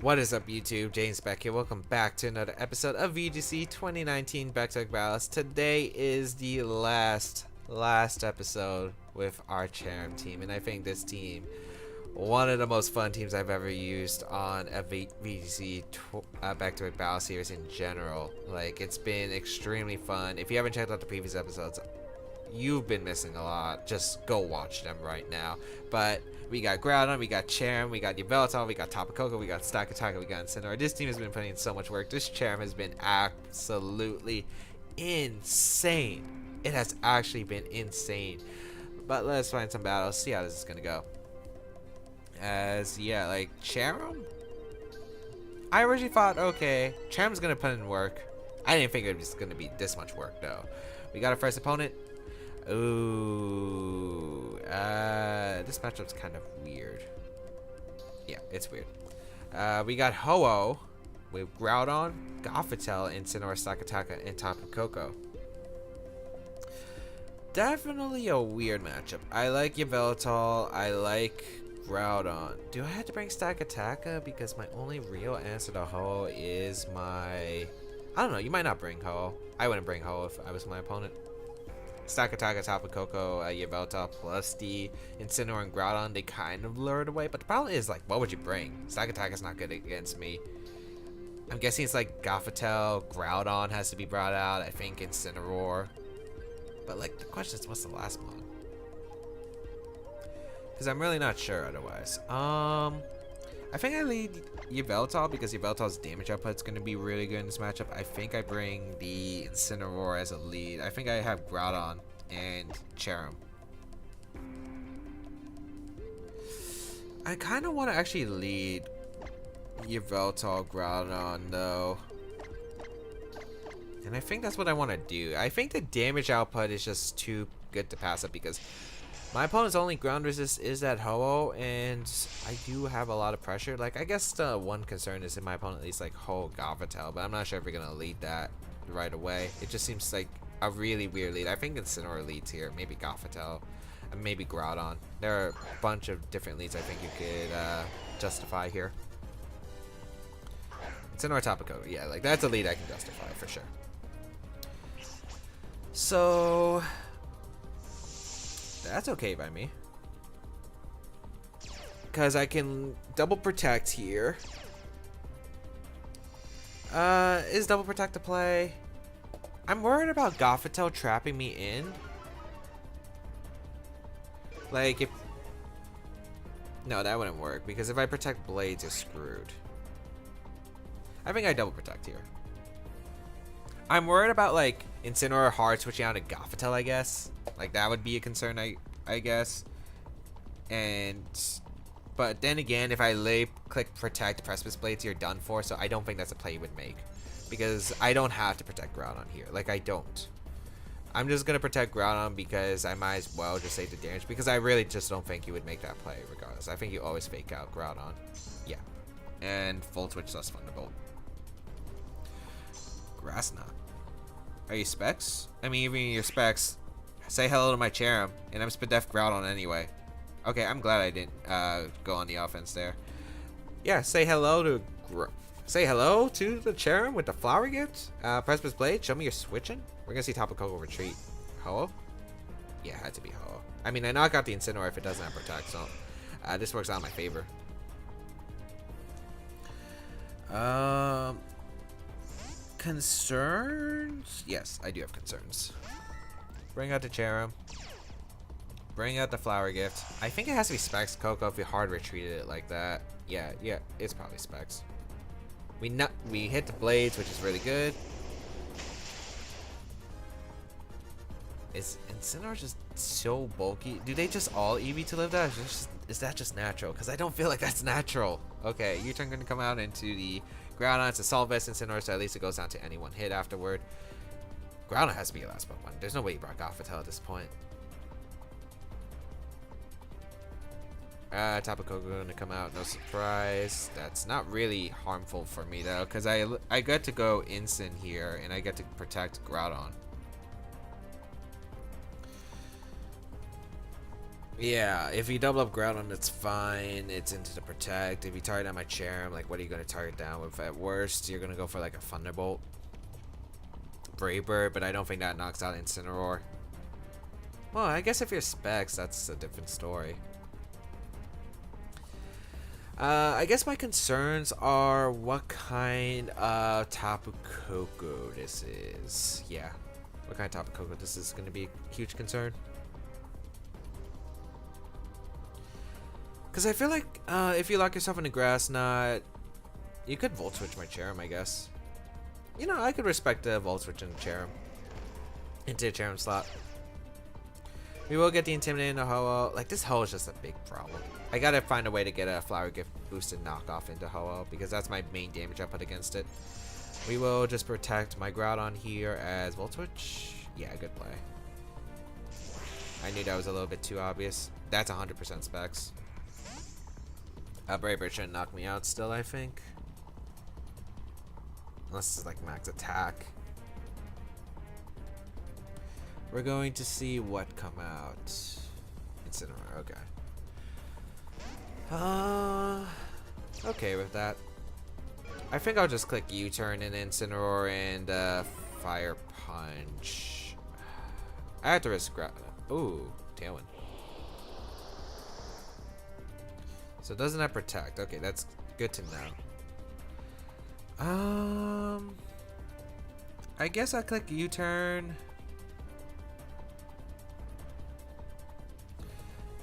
What is up, YouTube? James back here. Welcome back to another episode of VGC 2019 Back Battles. Today is the last episode with our Cherrim team, and I think this team, one of the most fun teams I've ever used on a VGC Back Battle Series in general. Like, it's been extremely fun. If you haven't checked out the previous episodes, you've been missing a lot. Just go watch them right now. But we got Groudon, we got Cherrim, we got Yveltal, we got Tapu Koko, we got Stakataka, we got Incineroar. This team has been putting in so much work. This Cherrim has been absolutely insane. It has actually been insane. But let's find some battles, see how this is gonna go. Yeah, like Cherrim, I originally thought, okay, Cherrim's gonna put in work. I didn't think it was gonna be this much work though. We got our first opponent. Ooh, this matchup's kind of weird. Yeah, it's weird. We got Ho-Oh with Groudon, Yveltal, Incineroar, Stakataka, and Tapu Koko. Definitely a weird matchup. I like Yveltal, I like Groudon. Do I have to bring Stakataka? Because my only real answer to Ho-Oh is my... I don't know, you might not bring Ho-Oh. I wouldn't bring Ho-Oh if I was my opponent. Stakataka, Tapu Koko, Yveltal, plus the Incineroar and Groudon, they kind of lured away. But the problem is, like, what would you bring? Stakataka's not good against me. I'm guessing it's like Yveltal, Groudon has to be brought out. I think Incineroar. But, like, the question is, what's the last one? Because I'm really not sure otherwise. I think I lead Yveltal because Yveltal's damage output is going to be really good in this matchup. I think I bring the Incineroar as a lead. I think I have Groudon and Cherrim. I kind of want to actually lead Yveltal Groudon though. And I think that's what I want to do. I think the damage output is just too good to pass up because my opponent's only ground resist is that Ho-Oh, and I do have a lot of pressure. Like, I guess the one concern is if my opponent leads like Ho-Oh, Yveltal, but I'm not sure if we're gonna lead that right away. It just seems like a really weird lead. I think Incineroar leads here, maybe Yveltal, and maybe Groudon. There are a bunch of different leads I think you could justify here. Incineroar, Tapu Koko, yeah, like that's a lead I can justify for sure. So that's okay by me. Because I can double protect here. Is double protect a play? I'm worried about Yveltal trapping me in. Like if... No, that wouldn't work. Because if I protect Blades, you're screwed. I think I double protect here. I'm worried about like Incineroar hard switching out to Yveltal, I guess. Like that would be a concern, I guess. But then again, if I click protect Precipice Blades, you're done for. So I don't think that's a play you would make, because I don't have to protect Groudon here. Like I don't. I'm just gonna protect Groudon because I might as well just save the damage, because I really just don't think you would make that play regardless. I think you always fake out Groudon. Yeah, and full switch less Thunderbolt. Grass Knot. Are you Specs? I mean, even your Specs. Say hello to my Cherrim, and I'm Spadef Groudon anyway. Okay, I'm glad I didn't go on the offense there. Yeah, say hello to the Cherrim with the Flower Gift. Precipice Blade, show me you're switching. We're gonna see Tapu Koko retreat. Ho-Oh? Yeah, it had to be Ho-Oh. I mean, I knock out the Incineroar if it doesn't have Protect, so this works out in my favor. Concerns? Yes, I do have concerns. Bring out the Cherrim. Bring out the Flower Gift. I think it has to be Specs Koko if we hard retreated it like that. Yeah, it's probably Specs. We hit the Blades, which is really good. Is Incineroar just so bulky? Do they just all EV to live that? Is that just natural? Because I don't feel like that's natural. Okay, U-turn going to come out into the Groudon. It's a Assault Vest Incineroar, so at least it goes down to any one hit afterward. Groudon has to be your last Pokemon. There's no way you brought Yveltal at this point. Tapu Koko going to come out, no surprise. That's not really harmful for me though, because I get to go Incin here, and I get to protect Groudon. Yeah, if you double up Groudon, it's fine. It's into the Protect. If you target down my Cherrim, like, what are you going to target down with? At worst, you're going to go for, like, a Thunderbolt. Brave Bird, but I don't think that knocks out Incineroar. Well, I guess if you're Specs, that's a different story. I guess my concerns are what kind of Tapu Koko this is. Yeah, what kind of Tapu Koko this is going to be a huge concern. Because I feel like if you lock yourself in a Grass Knot, you could Volt Switch my Cherrim, I guess. You know, I could respect the Volt Switch in Cherrim. Into a Cherrim slot. We will get the Intimidate in the Ho-Oh. Like, this Ho is just a big problem. I gotta find a way to get a Flower Gift boosted knockoff into Ho-Oh, because that's my main damage I put against it. We will just protect my Groudon here as Volt Switch. Yeah, good play. I knew that was a little bit too obvious. That's 100% Specs. Brave Bird shouldn't knock me out still, I think. Unless it's like max attack. We're going to see what come out. Incineroar, okay. Okay with that. I think I'll just click U-turn and Incineroar and Fire Punch. I have to risk ooh, Tailwind. So doesn't that protect? Okay, that's good to know. I guess I'll click U-turn.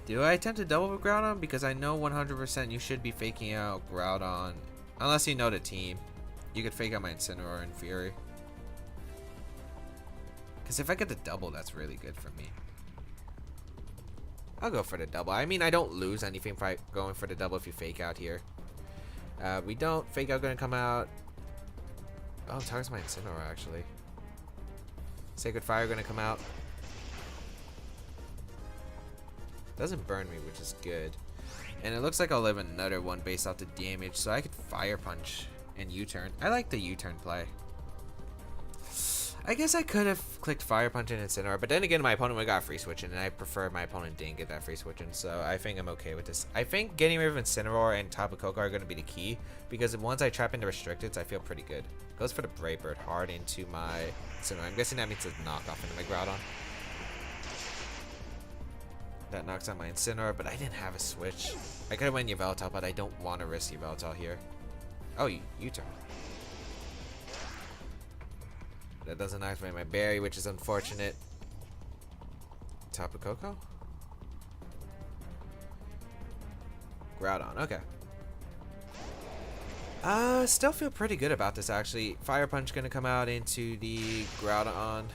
Do I attempt to double with Groudon? Because I know 100% you should be faking out Groudon. Unless you know the team. You could fake out my Incineroar and Fury. Because if I get the double, that's really good for me. I'll go for the double. I mean, I don't lose anything by going for the double if you fake out here. We don't. Fake out gonna come out. Oh, targets my Incineroar actually. Sacred Fire gonna come out. Doesn't burn me, which is good. And it looks like I'll live another one based off the damage, so I could Fire Punch and U-turn. I like the U-turn play. I guess I could have clicked Fire Punch and Incineroar, but then again, my opponent would have got free switching, and I prefer my opponent didn't get that free switching, so I think I'm okay with this. I think getting rid of Incineroar and Tapu Koko are going to be the key, because once I trap into Restricteds, I feel pretty good. Goes for the Brave Bird hard into my Incineroar. I'm guessing that means a knockoff into my Groudon. That knocks out my Incineroar, but I didn't have a switch. I could have went Yveltal, but I don't want to risk Yveltal here. Oh, U-turn. That doesn't activate my berry, which is unfortunate. Tapu Koko? Groudon, okay. Still feel pretty good about this actually. Fire Punch gonna come out into the Groudon.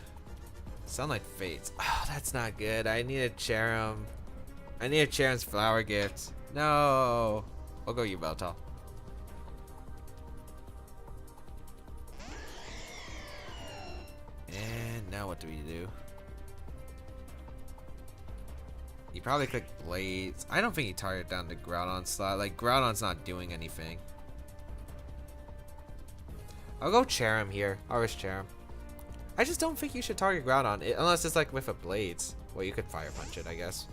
Sunlight Fates. Oh, that's not good. I need a Cherrim. I need a Cherrim's Flower Gift. No. I'll go Yveltal. And now what do we do? You probably click Blades. I don't think you target down the Groudon slot. Like, Groudon's not doing anything. I'll go Cherrim here. I'll risk Cherrim. I just don't think you should target Groudon unless it's like with a Blades. Well, you could Fire Punch it, I guess.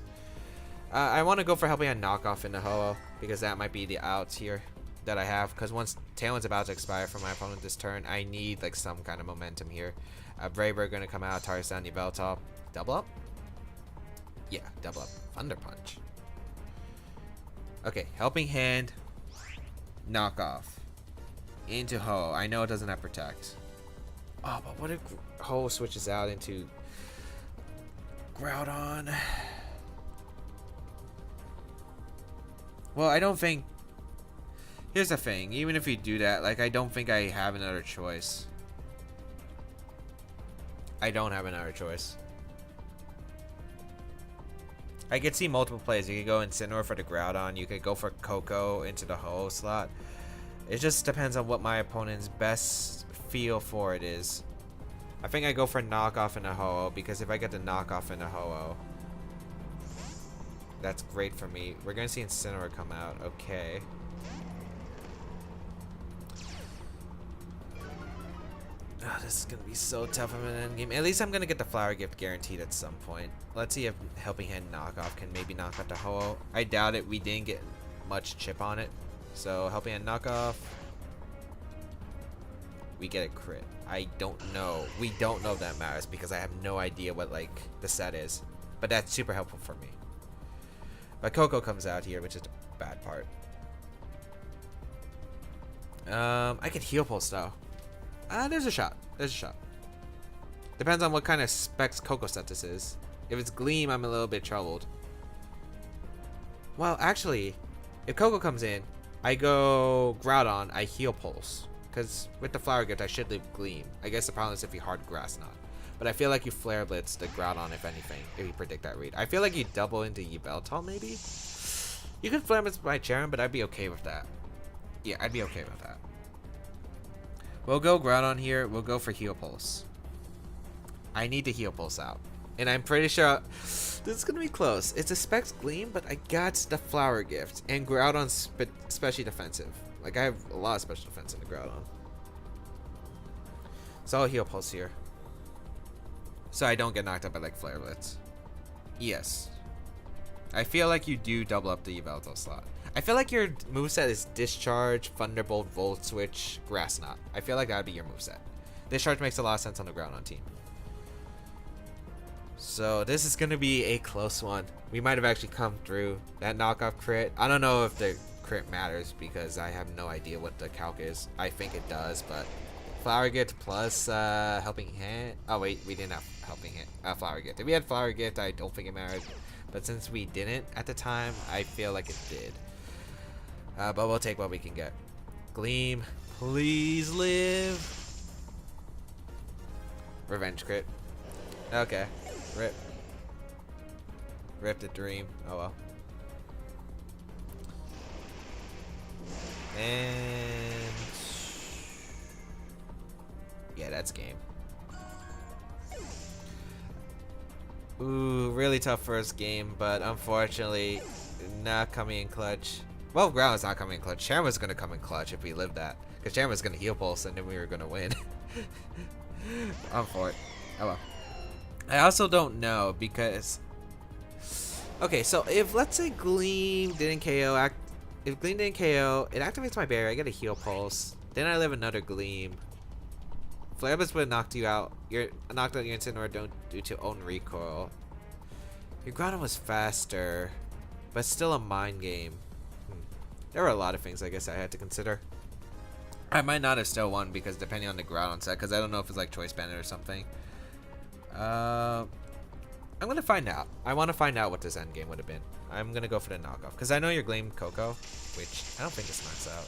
I want to go for helping a knockoff in the Ho-Oh because that might be the outs here that I have. Because once Tailwind's about to expire for my opponent this turn, I need like some kind of momentum here. Brave Bird gonna come out, targets down Yveltal. Double up? Yeah, double up. Thunder Punch. Okay, Helping Hand. Knockoff. Into Ho. I know it doesn't have Protect. Oh, but what if Ho switches out into Groudon? Well, I don't think... Here's the thing. Even if you do that, like, I don't think I have another choice. I don't have another choice. I could see multiple plays. You could go Incineroar for the Groudon. You could go for Koko into the Ho slot. It just depends on what my opponent's best feel for it is. I think I go for knockoff in a Ho-Oh because if I get the knockoff in a Ho-Oh, that's great for me. We're gonna see Incineroar come out. Okay. this is gonna be so tough in an endgame. At least I'm gonna get the flower gift guaranteed at some point. Let's see if Helping Hand knockoff can maybe knock out the Ho-Oh. I doubt it. We didn't get much chip on it. So Helping Hand knockoff. We get a crit. I don't know. We don't know if that matters because I have no idea what like the set is. But that's super helpful for me. But Coco comes out here, which is the bad part. I could heal pulse though. There's a shot. There's a shot. Depends on what kind of specs Coco set this is. If it's Gleam, I'm a little bit troubled. Well, actually, if Coco comes in, I go Groudon, I heal pulse. Because with the flower gift, I should leave Gleam. I guess the problem is if you hard grass not. But I feel like you flare blitz the Groudon if anything, if you predict that read. I feel like you double into Yveltal maybe? You could flare blitz my Cherrim, but I'd be okay with that. Yeah, I'd be okay with that. We'll go Groudon here. We'll go for Heal Pulse. I need to Heal Pulse out. And I'm pretty sure this is going to be close. It's a Specs Gleam, but I got the Flower Gift. And Groudon's especially defensive. Like, I have a lot of special defense in the Groudon. So I'll Heal Pulse here. So I don't get knocked up by, like, Flare Blitz. Yes. I feel like you do double up the Yveltal slot. I feel like your moveset is Discharge, Thunderbolt, Volt Switch, Grass Knot. I feel like that would be your moveset. Discharge makes a lot of sense on the Groudon team. So this is going to be a close one. We might have actually come through that knockoff crit. I don't know if the crit matters because I have no idea what the calc is. I think it does, but Flower Gift plus Helping Hand. Oh wait, we didn't have Helping Hand. Flower Gift. If we had Flower Gift, I don't think it mattered. But since we didn't at the time, I feel like it did. But we'll take what we can get. Gleam, please live. Revenge crit. Okay. Rip. Rip the dream. Oh well. And yeah, that's game. Ooh, really tough first game, but unfortunately not coming in clutch. Well, Groudon's not coming in clutch. Cherrim was going to come in clutch if we lived that. Because Cherrim was going to heal pulse and then we were going to win. Oh well. I also don't know because... Okay, so if let's say Gleam didn't KO... If Gleam didn't KO, it activates my barrier. I get a heal pulse. Then I live another Gleam. Flare Blitz would have knocked you out. You're knocked out your Incineroar due to own recoil. Your Groudon was faster, but still a mind game. There were a lot of things I guess I had to consider. I might not have still won because depending on the Groudon set, because I don't know if it's like Choice Bandit or something. I'm gonna find out. I want to find out what this end game would have been. I'm gonna go for the knockoff because I know you're Gleam Coco, which I don't think this knocks out.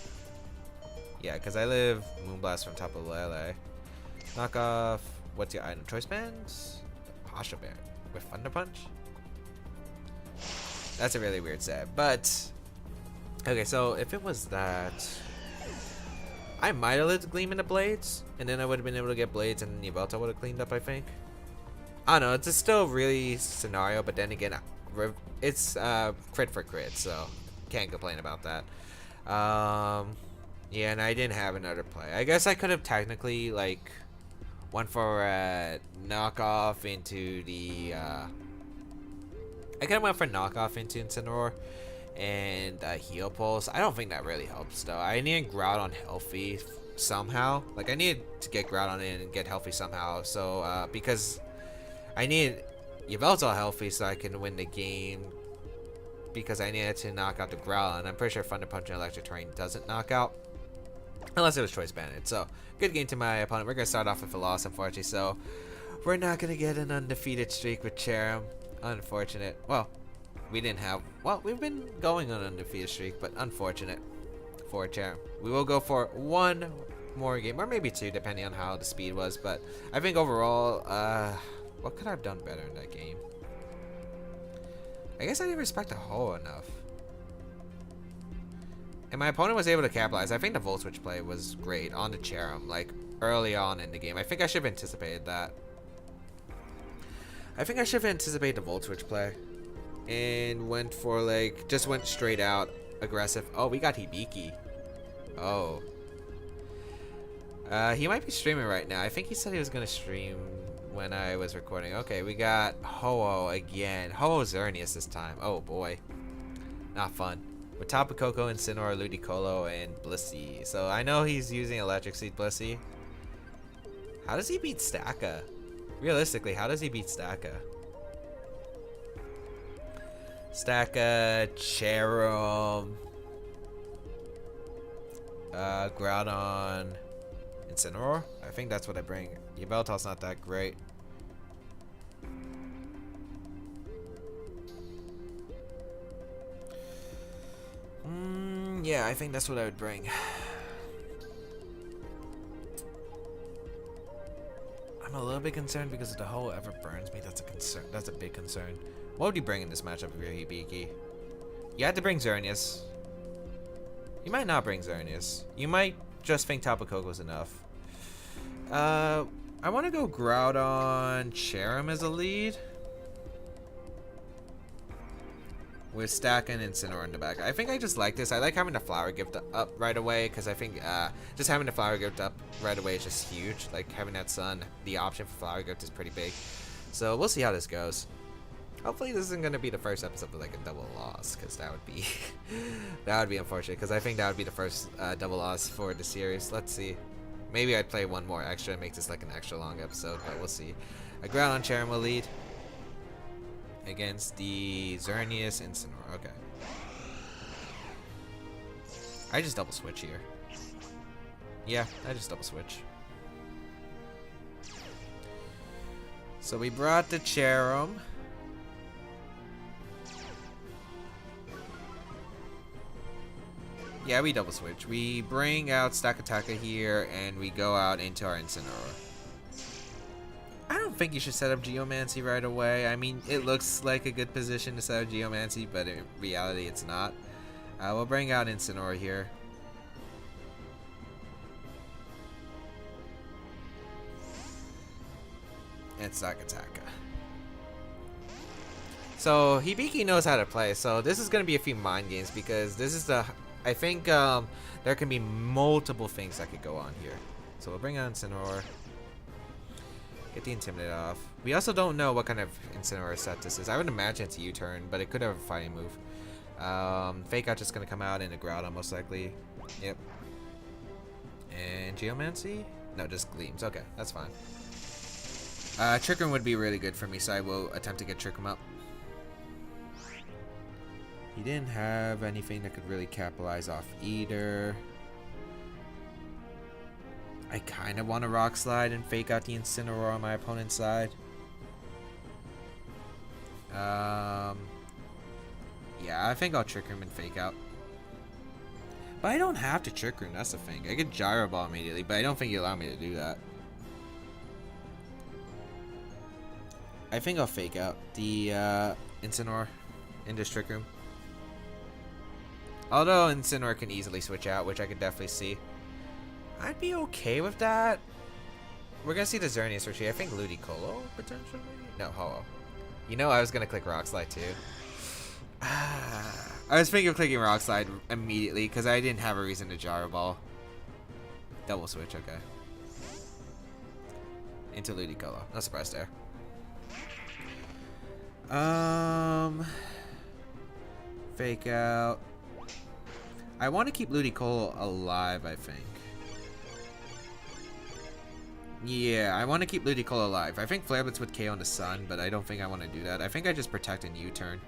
Yeah, because I live Moonblast from top of Lele. Knockoff. What's your item? Choice Bands? Pasha Bear with Thunder Punch? That's a really weird set, but okay, so if it was that, I might have lived Gleam into Blades, and then I would have been able to get Blades, and Yveltal would have cleaned up, I think. I don't know, it's still really scenario, but then again, it's crit for crit, so can't complain about that. Yeah, and I didn't have another play. I guess I could have technically, like, went for a knockoff into the, I could have went for knockoff into Incineroar and heal pulse. I don't think that really helps though. I need Groudon healthy somehow. Like I need to get Groudon in and get healthy somehow. So because I need Yveltal healthy so I can win the game. Because I needed to knock out the Groudon. I'm pretty sure Thunder Punch and Electric Terrain doesn't knock out. Unless it was Choice Bandit. So good game to my opponent. We're gonna start off with a loss, unfortunately. So we're not gonna get an undefeated streak with Cherrim. Unfortunate. Well, we didn't have... Well, we've been going on an undefeated streak, but unfortunate for Cherrim. We will go for one more game, or maybe two, depending on how the speed was. But I think overall, what could I have done better in that game? I guess I didn't respect the Ho enough. And my opponent was able to capitalize. I think the Volt Switch play was great on the Cherrim, like early on in the game. I think I should have anticipated that. I think I should have anticipated the Volt Switch play. And went for like, just went straight out aggressive. Oh, we got Hibiki. Oh. He might be streaming right now. I think he said he was gonna stream when I was recording. Okay, we got Ho-Oh again. Ho-Oh Xerneas this time. Oh boy. Not fun. With Tapu Koko, Incineroar, Ludicolo, and Blissey. So I know he's using Electric Seed Blissey. How does he beat Stacka? Realistically, how does he beat Stacka? Stacka, Cherrim, Groudon, Incineroar? I think that's what I bring. Yveltal's not that great. Yeah, I think that's what I would bring. I'm a little bit concerned because if the Ho ever burns me, that's a concern. That's a big concern. What would you bring in this matchup if you're Hibiki? You had to bring Xerneas. You might not bring Xerneas. You might just think Tapu Koko's enough. I want to go Groudon Cherrim as a lead. With Stacka and Incineroar in the back. I think I just like this. I like having the Flower Gift up right away because I think just having the Flower Gift up right away is just huge. Like having that Sun, the option for Flower Gift is pretty big. So we'll see how this goes. Hopefully this isn't going to be the first episode with like a double loss because that would be that would be unfortunate because I think that would be the first double loss for the series. Let's see. Maybe I'd play one more extra and make this like an extra long episode, but we'll see. A Groudon Cherrim will lead against the Xerneas Incineroar. Okay. I just double switch here. Yeah, I just double switch. So we brought the Cherrim. Yeah, we double switch. We bring out Stakataka here and we go out into our Incineroar. I don't think you should set up Geomancy right away. I mean, it looks like a good position to set up Geomancy, but in reality, it's not. We'll bring out Incineroar here. And Sakataka. So, Hibiki knows how to play, so this is going to be a few mind games because this is the... I think there can be multiple things that could go on here. So we'll bring out Incineroar. Get the Intimidate off. We also don't know what kind of Incineroar set this is. I would imagine it's a U-turn, but it could have a fighting move. Fake Out just going to come out in a Groudon most likely. Yep. And Geomancy? No, just Gleams. Okay, that's fine. Trick Room would be really good for me, so I will attempt to get Trick Room up. He didn't have anything that could really capitalize off either. I kind of want to Rock Slide and fake out the Incineroar on my opponent's side. Yeah, I think I'll Trick Room and fake out. But I don't have to Trick Room, that's the thing. I could Gyro Ball immediately, but I don't think you allow me to do that. I think I'll fake out the Incineroar in this Trick Room. Although Incineroar can easily switch out, which I could definitely see. I'd be okay with that. We're gonna see the Xerneas retreat. I think Ludicolo potentially. No, Ho-Oh. You know, I was gonna click Rock Slide too. I was thinking of clicking Rock Slide immediately because I didn't have a reason to Gyro Ball. Double switch, okay. Into Ludicolo. No surprise there. Fake out. I want to keep Ludicolo alive, I think. Yeah, I want to keep Ludicolo alive. I think Flare Blitz would KO on the Sun, but I don't think I want to do that. I think I just protect and U-turn.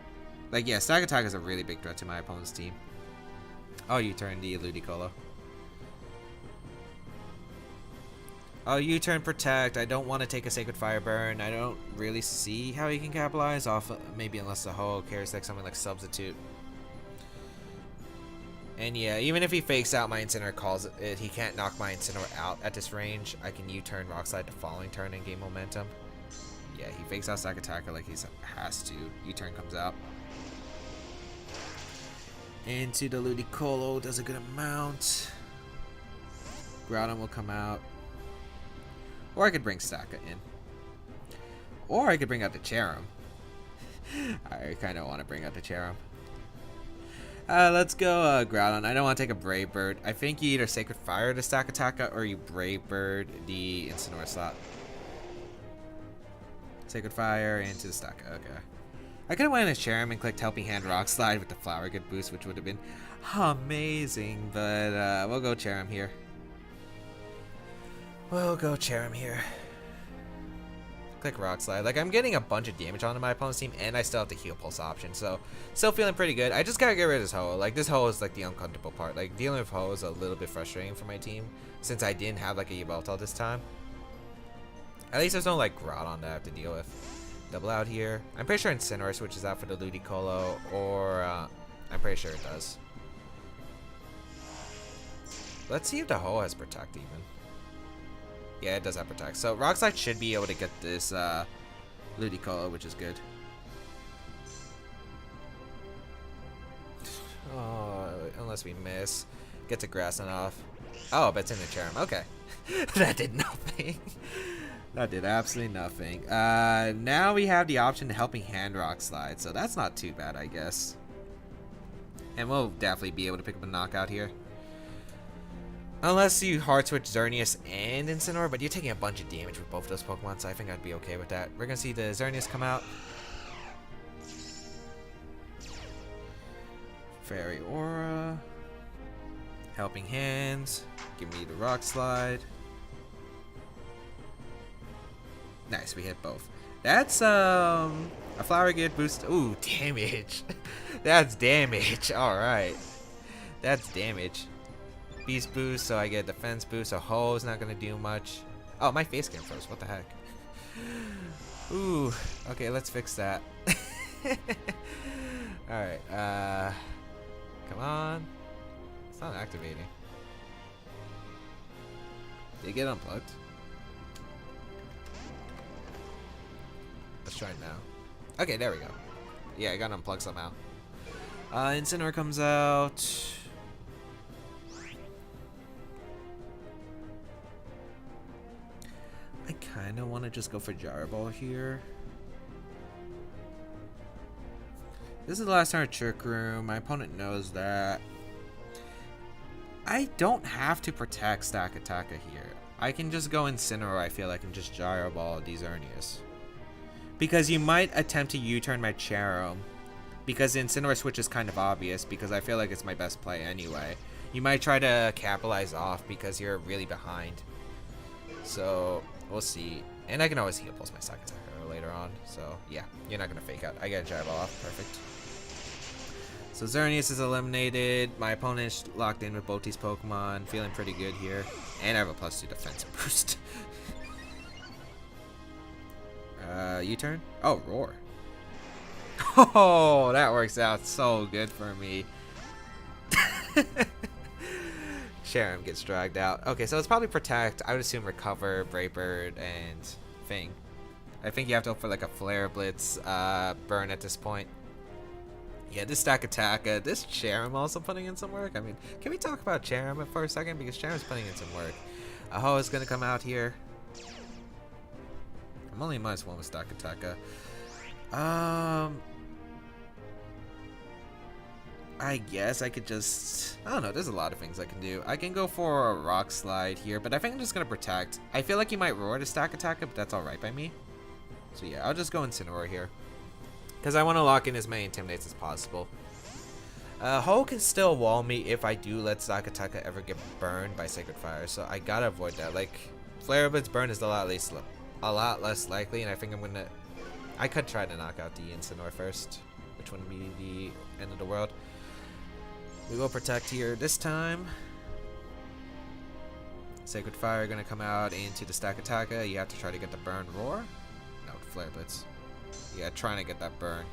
Like, yeah, Stack Attack is a really big threat to my opponent's team. Oh, U-turn the Ludicolo. Oh, U-turn protect. I don't want to take a Sacred Fire Burn. I don't really see how he can capitalize off, maybe unless the Ho carries like something like Substitute. And yeah, even if he fakes out my Incineroar calls it, he can't knock my Incineroar out at this range. I can U-turn Rock Slide the following turn and gain momentum. Yeah, he fakes out Stack Attacker like he has to. U-turn comes out. Into the Ludicolo, does a good amount. Groudon will come out. Or I could bring Stacka in. Or I could bring out the Cherrim. I kind of want to bring out the Cherrim. Let's go Groudon. I don't want to take a Brave Bird. I think you either Sacred Fire to stack Attacker or you Brave Bird the Incineroar slot. Sacred Fire into the stack. Okay. I could have went in a Cherrim and clicked Helping Hand Rock Slide with the Flower Good boost, which would have been amazing. But we'll go Cherrim here. We'll go Cherrim here. Click Rock Slide. Like, I'm getting a bunch of damage onto my opponent's team, and I still have the Heal Pulse option, so still feeling pretty good. I just gotta get rid of this Ho. Like, this Ho is like the uncomfortable part. Like, dealing with Ho is a little bit frustrating for my team, since I didn't have like a Yveltal this time. At least there's no like Groudon that I have to deal with. Double out here. I'm pretty sure Incineroar switches out for the Ludicolo, or I'm pretty sure it does. Let's see if the Ho has Protect even. Yeah, it does have Protect. So Rock Slide should be able to get this Ludicolo, which is good. Oh, unless we miss. Get to Grassing off. Oh, but it's in the Cherrim. Okay. That did nothing. That did absolutely nothing. Now we have the option to Helping Hand Rock Slide, so that's not too bad, I guess. And we'll definitely be able to pick up a knockout here. Unless you hard switch Xerneas and Incineroar, but you're taking a bunch of damage with both those Pokemon, so I think I'd be okay with that. We're gonna see the Xerneas come out. Fairy Aura. Helping Hands. Give me the Rock Slide. Nice, we hit both. That's a Flower Good boost. Ooh, damage. That's damage. Alright. That's damage. Beast boost, so I get defense boost, so Ho is not gonna do much. Oh, my face cam froze. What the heck? Ooh. Okay, let's fix that. Alright, come on. It's not activating. Did it get unplugged? Let's try it now. Okay, there we go. Yeah, I got unplugged somehow. Incineroar comes out. I kind of want to just go for Gyro Ball here. This is the last turn of Trick Room. My opponent knows that. I don't have to protect Stack Attacker here. I can just go Incineroar, I feel like, and just Gyro Ball these Xerneas. Because you might attempt to U-turn my Cherrim. Because Incineroar switch is kind of obvious, because I feel like it's my best play anyway. You might try to capitalize off because you're really behind. So, we'll see. And I can always Heal Pulse my Stack Attacker later on. So, yeah, you're not going to fake out. I get a Gyro Ball off. Perfect. So, Xerneas is eliminated. My opponent's locked in with both these Pokemon. Feeling pretty good here. And I have a +2 defense boost. U-turn? Oh, Roar. Oh, that works out so good for me. Cherrim gets dragged out. Okay, so it's probably Protect. I would assume Recover, Brave Bird, and Fang. I think you have to hope for like a Flare Blitz burn at this point. Yeah, this Stack Attack. This Cherrim also putting in some work. I mean, can we talk about Cherrim for a second? Because Cherrim's putting in some work. Ho is going to come out here. I'm only -1 with Stack Attacker. I guess I could just... I don't know, there's a lot of things I can do. I can go for a Rock Slide here, but I think I'm just going to Protect. I feel like he might Roar to Stack Attacker, but that's alright by me. So yeah, I'll just go Incineroar here. Because I want to lock in as many Intimidates as possible. Ho can still wall me if I do let Stack Attacker ever get burned by Sacred Fire, so I gotta avoid that. Like, Flare Blitz burn is a lot less likely, and I think I'm gonna... I could try to knock out the Incineroar first, which wouldn't be the end of the world. We will Protect here this time. Sacred Fire gonna come out into the Stack Attacker. You have to try to get the burn Roar. No, Flare Blitz. Yeah, trying to get that burn.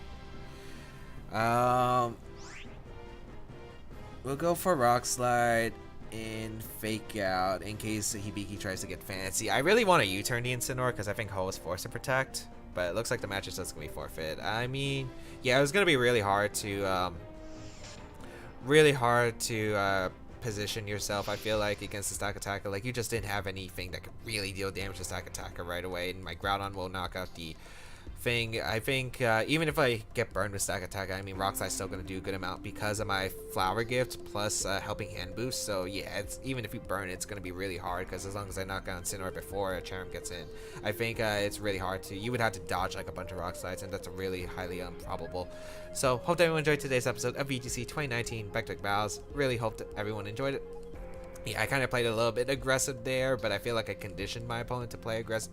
We'll go for Rock Slide and Fake Out in case Hibiki tries to get fancy. I really want to U-turn the Incineroar because I think Ho is forced to Protect, but it looks like the match is just gonna be forfeit. I mean, yeah, it was gonna be really hard to position yourself. I feel like against the Stack Attacker, like you just didn't have anything that could really deal damage to Stack Attacker right away, and my Groudon will knock out the thing. I think even if I get burned with stack attack, I mean rock slide's still gonna do a good amount because of my flower gift plus helping hand boost. So yeah, it's even if you burn, it's gonna be really hard because as long as I knock down Incineroar before a Cherrim gets in, I think it's really hard to. You would have to dodge like a bunch of rock slides, and that's really highly improbable. So hope that everyone enjoyed today's episode of VGC 2019 Back-to-Back Battles. Really hope that everyone enjoyed it. Yeah, I kind of played a little bit aggressive there, but I feel like I conditioned my opponent to play aggressive,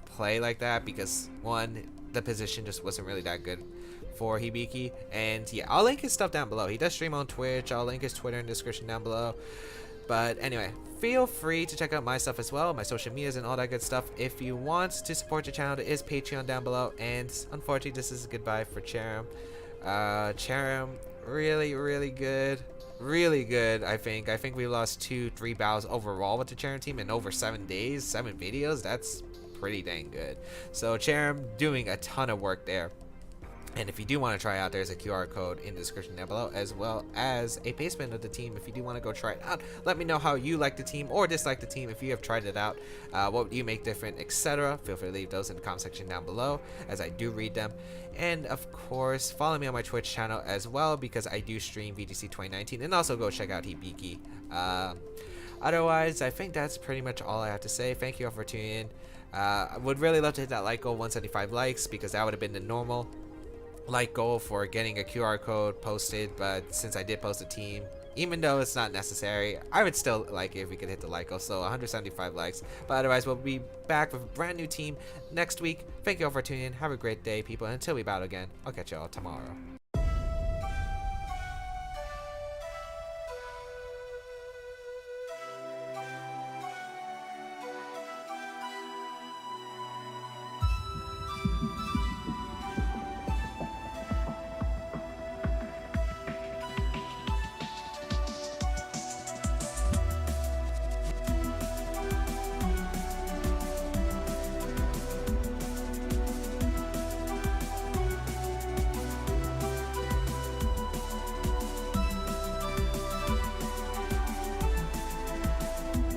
play like that because one, the position just wasn't really that good for Hibiki, and yeah, I'll link his stuff down below. He does stream on Twitch. I'll link his Twitter in the description down below. But anyway, feel free to check out my stuff as well, my social medias and all that good stuff. If you want to support the channel, there is Patreon down below. And unfortunately, this is a goodbye for Cherrim. Cherrim, really good. Really good, I think. I think we lost 2-3 battles overall with the Cherrim team in over 7 days, 7 videos. That's pretty dang good. So Cherrim doing a ton of work there. And if you do want to try out, there's a QR code in the description down below, as well as a placement of the team if you do want to go try it out. Let me know how you like the team or dislike the team if you have tried it out. What would you make different, etc. Feel free to leave those in the comment section down below, as I do read them. And of course, follow me on my Twitch channel as well, because I do stream VGC 2019, and also go check out Hibiki. Otherwise, I think that's pretty much all I have to say. Thank you all for tuning in. I would really love to hit that like goal, 175 likes, because that would have been the normal like goal for getting a QR code posted. But since I did post a team, even though it's not necessary, I would still like it if we could hit the like goal. So 175 likes. But otherwise, we'll be back with a brand new team next week. Thank you all for tuning in. Have a great day, people. And until we battle again, I'll catch you all tomorrow.